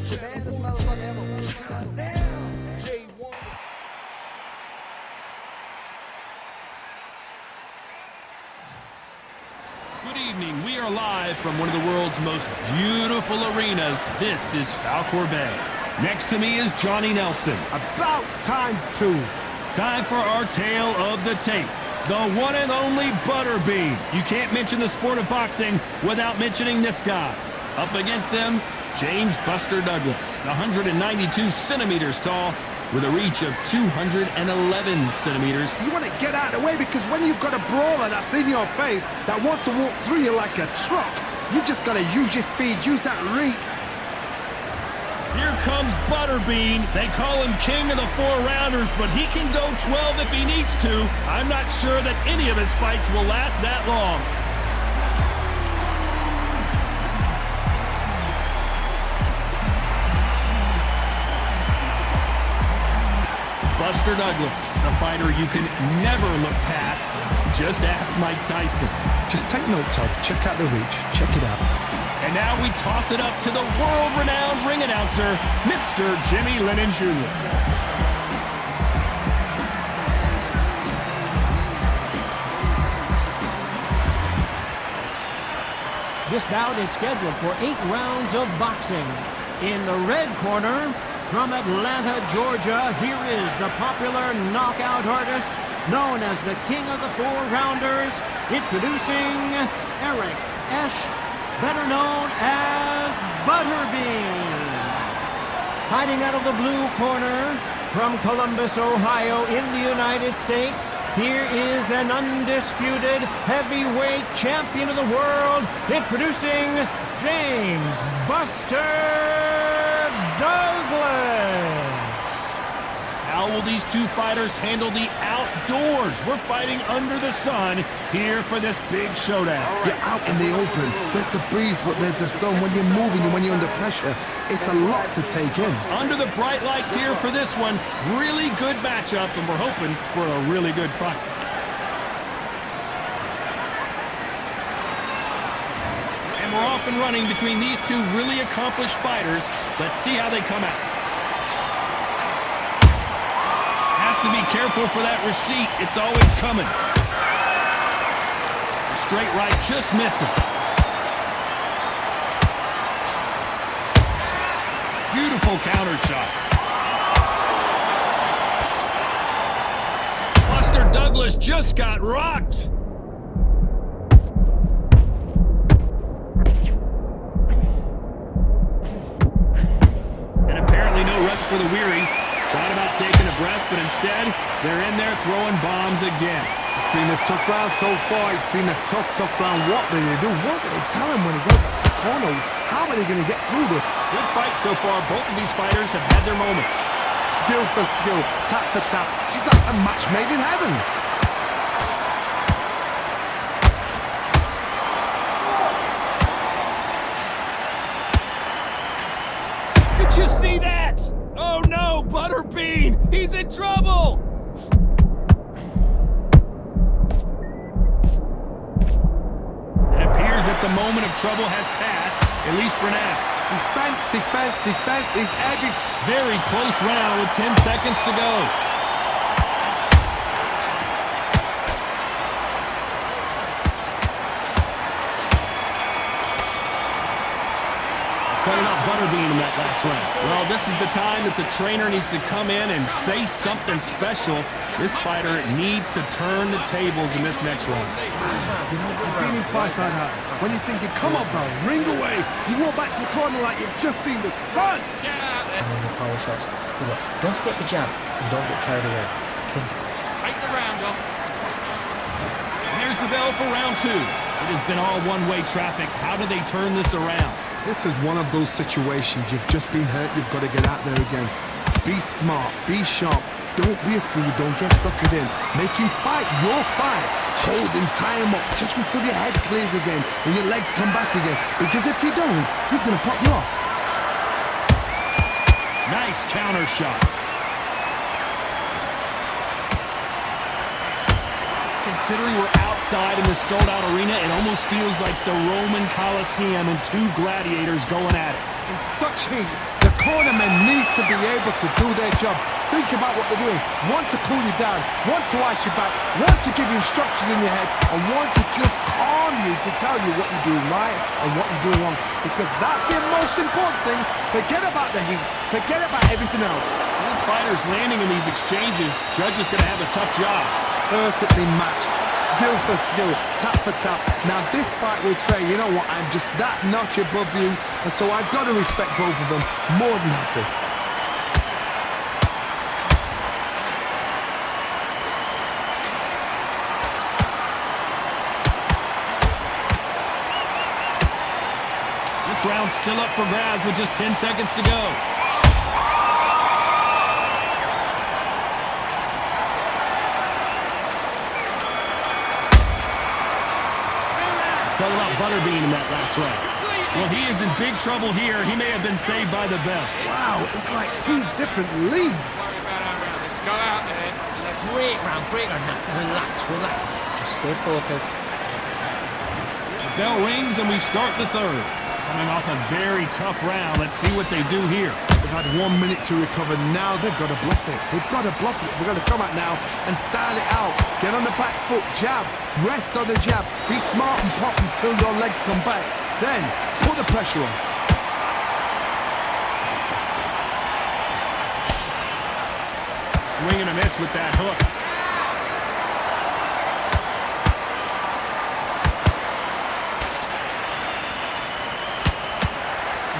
Good evening. We are live from one of the world's most beautiful arenas. This is Falcor Bay. Next to me is Johnny Nelson. About time, too. Time for our tale of the tape. The one and only ButterBean. You can't mention the sport of boxing without mentioning this guy. Up against them, James Buster Douglas, 192 centimeters tall, with a reach of 211 centimeters. You want to get out of the way, because when you've got a brawler that's in your face that wants to walk through you like a truck, you just got to use your speed, use that reach. Here comes ButterBean. They call him king of the 4-rounders, but he can go 12 if he needs to. I'm not sure that any of his fights will last that long. Buster Douglas, a fighter you can never look past. Just ask Mike Tyson. Just take note, Todd. Check out the reach. Check it out. And now we toss it up to the world-renowned ring announcer, Mr. Jimmy Lennon Jr. This bout is scheduled for 8 rounds of boxing. In the red corner, from Atlanta, Georgia, here is the popular knockout artist known as the King of the 4-rounders, introducing Eric Esch, better known as ButterBean. Fighting out of the blue corner, from Columbus, Ohio, in the United States, here is an undisputed heavyweight champion of the world, introducing James Buster Douglas. How will these two fighters handle the outdoors? We're fighting under the sun here for this big showdown. You're out in the open. There's the breeze, but there's the sun. When you're moving and when you're under pressure, it's a lot to take in. Under the bright lights here for this one. Really good matchup, and we're hoping for a really good fight. And we're off and running between these two really accomplished fighters. Let's see how they come out. Has to be careful for that receipt. It's always coming. The straight right just misses. Beautiful counter shot. Buster Douglas just got rocked. And apparently no rest for the weary. Thought about taking a breath, but instead, they're in there throwing bombs again. It's been a tough round so far. It's been a tough round. What do they do? What do they tell him when he goes to the corner? How are they going to get through this? Good fight so far. Both of these fighters have had their moments. Skill for skill, tap for tap. She's like a match made in heaven. Did you see that? Oh no, ButterBean! He's in trouble! It appears that the moment of trouble has passed, at least for now. Defense is everything. Very close round with 10 seconds to go. Starting off ButterBean in that last round. Well, this is the time that the trainer needs to come in and say something special. This fighter needs to turn the tables in this next round. You know, I've been in fights like that. When you're thinking, come on, bro, ring away. You walk back to the corner like you've just seen the sun. And then the power shots. Look, don't forget the jab and don't get carried away. Think. Take the round off. Here's the bell for round 2. It has been all one-way traffic. How do they turn this around? This is one of those situations. You've just been hurt. You've got to get out there again. Be smart. Be sharp. Don't be a fool. Don't get suckered in. Make him fight your fight. Hold him, tie him up, just until your head clears again and your legs come back again. Because if you don't, he's going to pop you off. Nice counter shot. Considering we're outside in this sold-out arena, it almost feels like the Roman Coliseum and two gladiators going at it. In such heat, the cornermen need to be able to do their job. Think about what they're doing. One to cool you down, one to ice you back, one to give you instructions in your head, and one to just calm you to tell you what you're doing right and what you're doing wrong. Because that's the most important thing. Forget about the heat. Forget about everything else. Both fighters landing in these exchanges. Judge is going to have a tough job. Perfectly matched. Skill for skill, tap for tap. Now this fight will say, you know what, I'm just that notch above you, and so I've got to respect both of them more than happy. This round's still up for grabs with just 10 seconds to go. Talk about ButterBean in that last round. Well, he is in big trouble here. He may have been saved by the bell. Wow, it's like two different leagues. Go out there. Great round, great round. Now, relax. Just stay focused. The bell rings and we start the third. Coming off a very tough round. Let's see what they do here. They've had 1 minute to recover. Now they've got to bluff it. They've got to bluff it. We've got to come out now and style it out. Get on the back foot, jab. Rest on the jab. Be smart and pop until your legs come back. Then put the pressure on. Swing and a miss with that hook.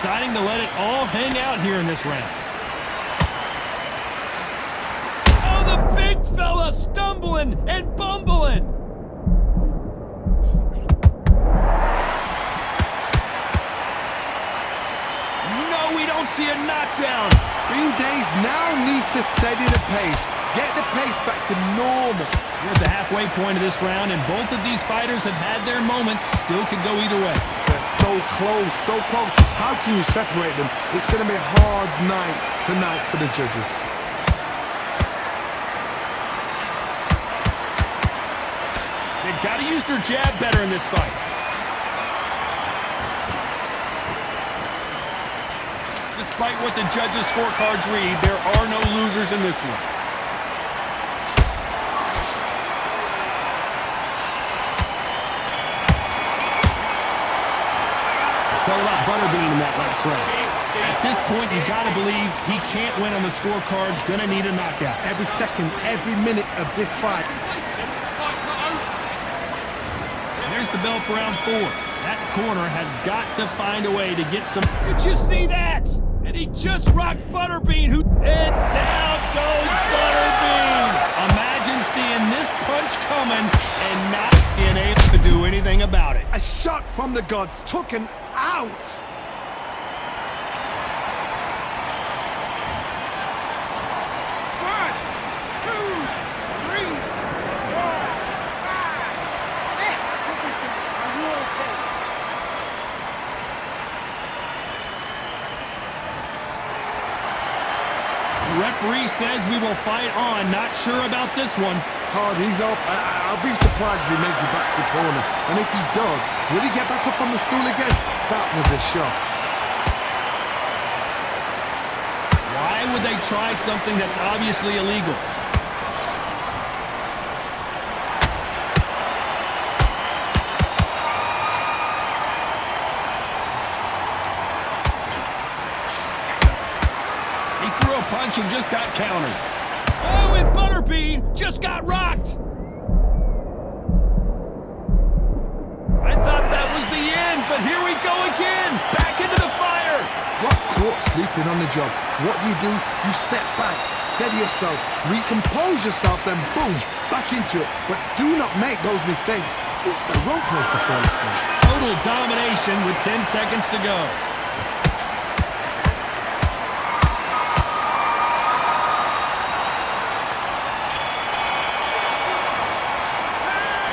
Deciding to let it all hang out here in this round. Oh, the big fella stumbling and bumbling. No, we don't see a knockdown. Bean Days now needs to steady the pace. Get the pace back to normal. We're at the halfway point of this round, and both of these fighters have had their moments. Still could go either way. They're so close, so close. How can you separate them? It's going to be a hard night tonight for the judges. They've got to use their jab better in this fight. Despite what the judges' scorecards read, there are no losers in this one. Let's talk about ButterBean in that last round. At this point, you got to believe he can't win on the scorecards. Gonna need a knockout. Every second, every minute of this fight. There's the bell for round 4. That corner has got to find a way to get some... Did you see that? And he just rocked ButterBean, who... And down goes ButterBean! Imagine seeing this punch coming and not being able to do anything about it. A shot from the gods took him out. The referee says we will fight on. Not sure about this one. Hard, he's up. I'll be surprised if he makes it back to the corner. And if he does, will he get back up on the stool again? That was a shot. Why would they try something that's obviously illegal? He threw a punch and just got countered. Oh, and ButterBean just got rocked. I thought that was the end, but here we go again. Back into the fire. Got caught sleeping on the job. What do? You step back, steady yourself, recompose yourself, then boom, back into it. But do not make those mistakes. This is the wrong place to fall asleep. Total domination with 10 seconds to go.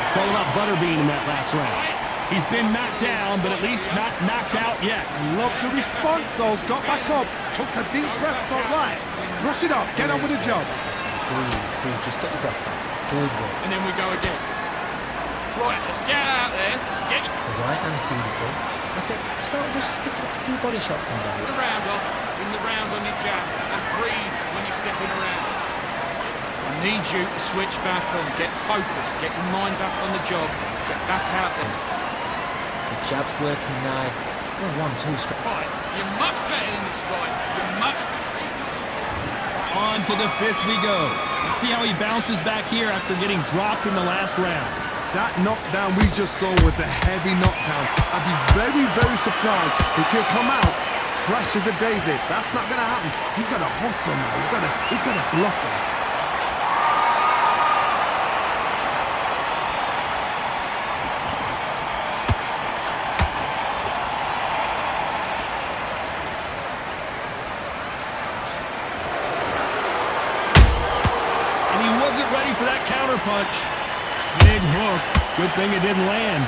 It's all about ButterBean in that last round. He's been knocked down, but at least not knocked out yet. Love the response though. Got back up, took a deep breath, thought right. Brush it off, get on with the job. Breathe, just get your breath back. Good work. And then we go again. Right, let's get out there. Get The right hand's beautiful. I said, start just sticking a few body shots in there. the round off. Bring the round need you to switch back on, get focused, get your mind back on the job, get back out there. The jab's working nice. There's 1-2 straight. Fight. You're much better than this guy. You're much better. On to the 5th we go. Let's see how he bounces back here after getting dropped in the last round. That knockdown we just saw was a heavy knockdown. I'd be very, very surprised if he'll come out fresh as a daisy. That's not going to happen. He's got to hustle now. He's got to bluff him. Ready for that counter punch. Big hook. Good thing it didn't land.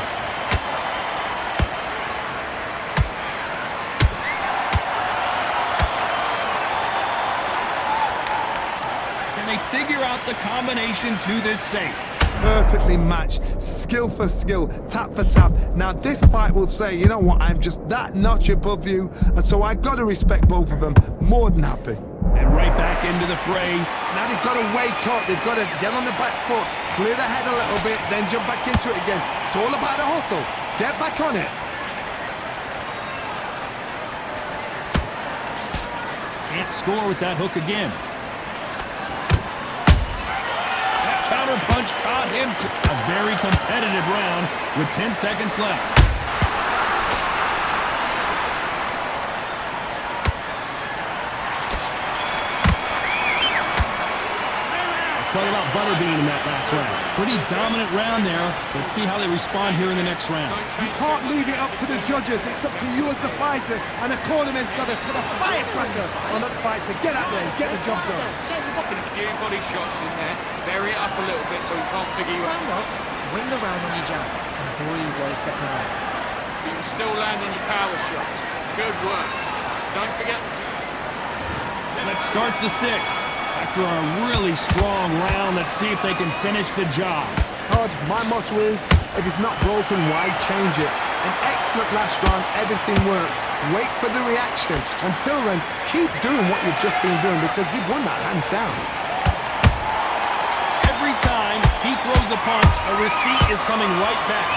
Can they figure out the combination to this safe? Perfectly matched, skill for skill, tap for tap. Now this fight will say, you know what, I'm just that notch above you, and so I got to respect both of them. More than happy. And right back into the fray. Now they've got to wake up, they've got to get on the back foot, clear the head a little bit, then jump back into it again. It's all about the hustle. Get back on it. Can't score with that hook again. That counter punch caught him. A very competitive round with 10 seconds left. Talk about ButterBean in that last round. Pretty dominant round there. Let's see how they respond here in the next round. You can't leave it up to the judges. It's up to you as the fighter. And the cornerman's got to put a firecracker on that fight to get out there and get the job done. Putting a few body shots in there. Vary it up a little bit so he can't figure you Round out. up, win the round on your jab, and breathe while you're stepping around. You can still land on your power shots. Good work. Don't forget the Let's start the 6th. After a really strong round, let's see if they can finish the job. Todd, my motto is, if it's not broken, why change it? An excellent last round, everything worked. Wait for the reaction. Until then, keep doing what you've just been doing because you've won that hands down. Every time he throws a punch, a receipt is coming right back.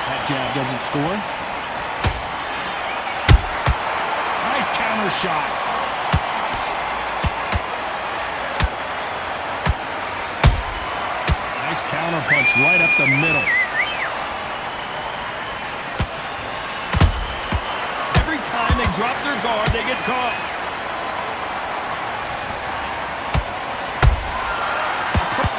That jab doesn't score. Nice counter shot. Nice counter punch right up the middle. Every time they drop their guard, they get caught.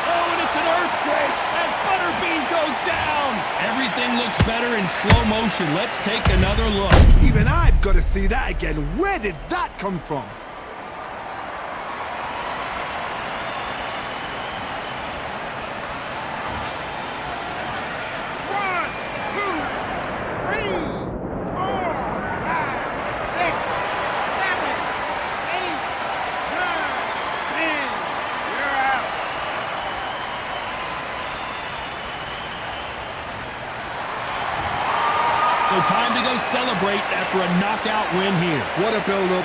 Oh, and it's an earthquake as ButterBean goes down. Everything looks better in slow motion. Let's take another look. Even I've got to see that again. Where did that come from? So time to go celebrate after a knockout win here. What a build-up.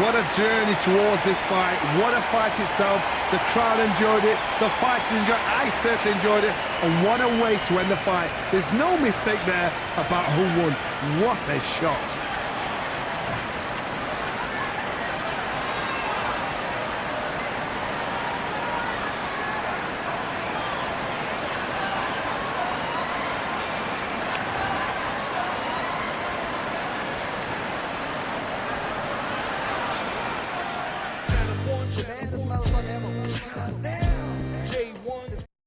What a journey towards this fight. What a fight itself. The crowd enjoyed it. The fighters enjoyed it. I certainly enjoyed it. And what a way to end the fight. There's no mistake there about who won. What a shot. The baddest motherfucker